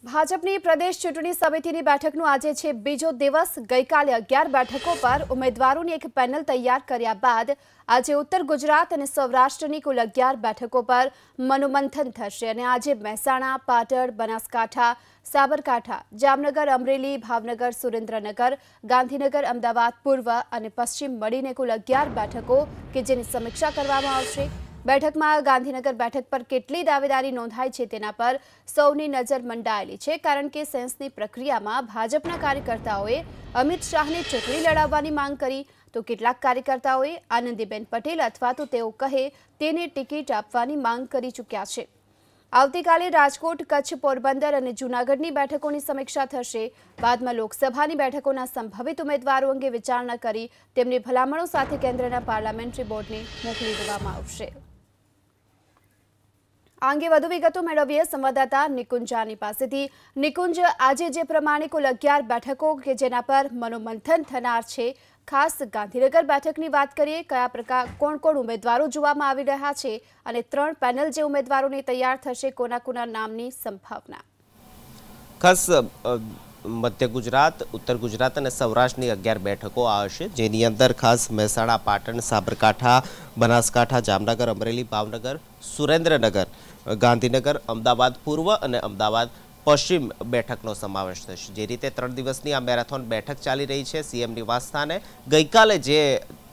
ભાજપની પ્રદેશ ચૂંટણી સમિતિની બેઠકનો આજે છે બીજો દિવસ। ગઈકાલે 11 બેઠકો પર ઉમેદવારોની એક પેનલ તૈયાર કર્યા બાદ આજે ઉત્તર ગુજરાત અને સૌરાષ્ટ્રની કુલ 11 બેઠકો પર મનોમંથન થશે અને આજે મહેસાણા, પાટણ, બનાસકાંઠા, સાબરકાંઠા, જામનગર, અમરેલી, ભાવનગર, સુરેન્દ્રનગર, ગાંધીનગર, અમદાવાદ પૂર્વ અને પશ્ચિમ મળીને કુલ 11 બેઠકો કે જેની સમીક્ષા કરવામાં આવશે। બેઠકમાં ગાંધીનગર બેઠક પર કેટલી દાવેદારી નોંધાઈ છે તેના પર સૌની નજર મંડાયેલી છે, કારણ કે સેન્સની પ્રક્રિયામાં ભાજપના કાર્યકર્તાઓએ અમિત શાહને ચૂંટણી લડાવવાની માંગ કરી તો કેટલાક કાર્યકર્તાઓએ આનંદીબેન પટેલ અથવા તો તેઓ કહે તેને ટિકિટ આપવાની માંગ કરી ચૂક્યા છે। આવતીકાલે રાજકોટ, કચ્છ, પોરબંદર અને જૂનાગઢની બેઠકોની સમીક્ષા થશે। બાદમાં લોકસભાની બેઠકોના સંભવિત ઉમેદવારો અંગે વિચારણા કરી તેમની ભલામણો સાથે કેન્દ્રના પાર્લામેન્ટરી બોર્ડને મોકલી દેવામાં આવશે। આ અંગે વધુ વિગતો મેળવીએ સંવાદદાતા નિકુંજાની પાસેથી। નિકુંજ, આજે જે પ્રમાણે કુલ 11 બેઠકો કે જેના પર મનોમંથન થનાર છે, ખાસ ગાંધીનગર બેઠકની વાત કરીએ, કયા પ્રકાર કોણ ઉમેદવારો જોવામાં આવી રહ્યા છે અને 3 પેનલ જે ઉમેદવારોને તૈયાર થશે, કોના નામની સંભાવના? ખાસ મધ્ય ગુજરાત, ઉત્તર ગુજરાત અને સૌરાષ્ટ્રની 11 બેઠકો આવશે, જેની અંદર ખાસ મહેસાણા, પાટણ, સાબરકાંઠા, બનાસકાંઠા, જામનગર, અમરેલી, ભાવનગર, સુરેન્દ્રનગર, ગાંધીનગર, અમદાવાદ પૂર્વ અને અમદાવાદ પશ્ચિમ બેઠકનો સમાવેશ થશે। જે રીતે 3 દિવસની આ મેરેથોન બેઠક ચાલી રહી છે સીએમ નિવાસ સ્થાને, ગઈકાલે જે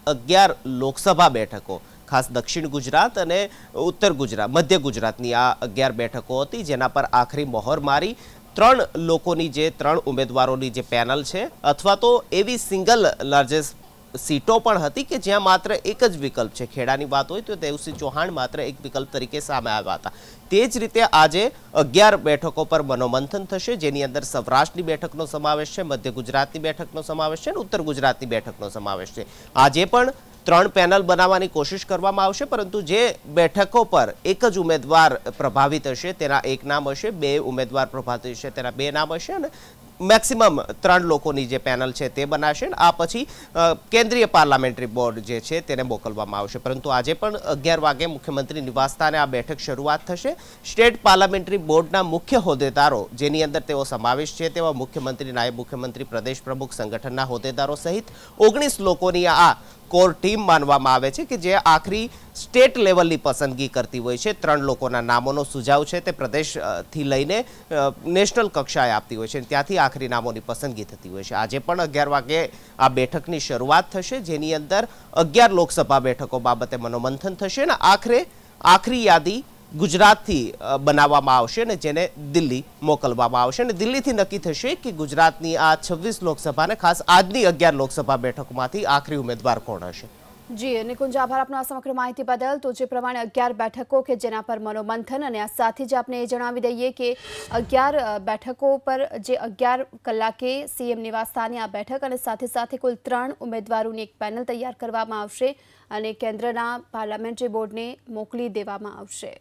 11 લોકસભા બેઠકો ખાસ દક્ષિણ ગુજરાત અને ઉત્તર ગુજરાત, મધ્ય ગુજરાતની આ 11 બેઠકો હતી, જેના પર આખરી મોહર મારી 3 લોકોની જે 3 ઉમેદવારોની જે પેનલ છે અથવા તો એવી સિંગલ લાર્જેસ્ટ સીટો પણ હતી કે જ્યાં માત્ર એક જ વિકલ્પ છે। ખેડાની વાત હોય તો દેવસિંહ ચૌહાણ માત્ર એક વિકલ્પ તરીકે સામે આવ્યા હતા। તે જ રીતે આજે 11 બેઠકો પર મનોમંથન થશે, જેની અંદર સૌરાષ્ટ્રની બેઠકનો સમાવેશ છે, મધ્ય ગુજરાતની બેઠકનો સમાવેશ છે અને ઉત્તર ગુજરાતની બેઠકનો સમાવેશ છે। આજે પણ 3 પેનલ બનાવવાની કોશિશ કરવામાં આવશે, પરંતુ જે બેઠકો પર એક જ ઉમેદવાર પ્રભાવિત હશે તેના એક નામ હશે, 2 ઉમેદવાર પ્રભાવિત હશે તેના 2 નામ હશે અને મેક્સિમમ 3 લોકોની જે પેનલ છે તે બનાવશે। આ પછી કેન્દ્રીય પાર્લામેન્ટરી બોર્ડ જે છે તેને મોકલવામાં આવશે। પરંતુ આજે પણ 11 વાગે મુખ્યમંત્રી નિવાસસ્થાને આ બેઠક શરૂઆત થશે। સ્ટેટ પાર્લામેન્ટરી બોર્ડના મુખ્ય હોદ્દેદારો, જેની અંદર તેઓ સમાવેશ છે તેવા મુખ્યમંત્રી, નાયબ મુખ્યમંત્રી, પ્રદેશ પ્રમુખ, સંગઠનના હોદ્દેદારો સહિત 19 લોકોની આ કોર ટીમ માનવામાં આવે છે કે જે આખરી સ્ટેટ લેવલની પસંદગી કરતી હોય છે। 3 લોકોના નામોનો સુઝાવ છે તે પ્રદેશથી લઈને નેશનલ કક્ષાએ આપતી હોય છે, ત્યાંથી આખરી નામોની પસંદગી થતી હોય છે। આજે પણ 11 વાગે આ બેઠકની શરૂઆત થશે, જેની અંદર 11 લોકસભા બેઠકો બાબતે મનોમંથન થશે અને આખરી યાદી ગુજરાતથી બનાવવામાં આવશે અને જેને દિલ્હી મોકલવામાં આવશે અને દિલ્હીથી નક્કી થશે કે ગુજરાતની આ 26 લોકસભાને ખાસ આજની 11 લોકસભા બેઠકોમાંથી આખરી ઉમેદવાર કોણ હશે। જી નિકુંજ, આભાર આપનો આ સમગ્ર માહિતી બદલ। તો જે પ્રમાણે 11 બેઠકો કે જેના પર મનોમંથન અને આ સાથે જ આપણે એ જણાવી દઈએ કે 11 બેઠકો પર જે 11 કલાકે સીએમ નિવાસ સ્થાને આ બેઠક અને સાથે કુલ 3 ઉમેદવારોની એક પેનલ તૈયાર કરવામાં આવશે અને કેન્દ્રના પાર્લામેન્ટરી બોર્ડને મોકલી દેવામાં આવશે।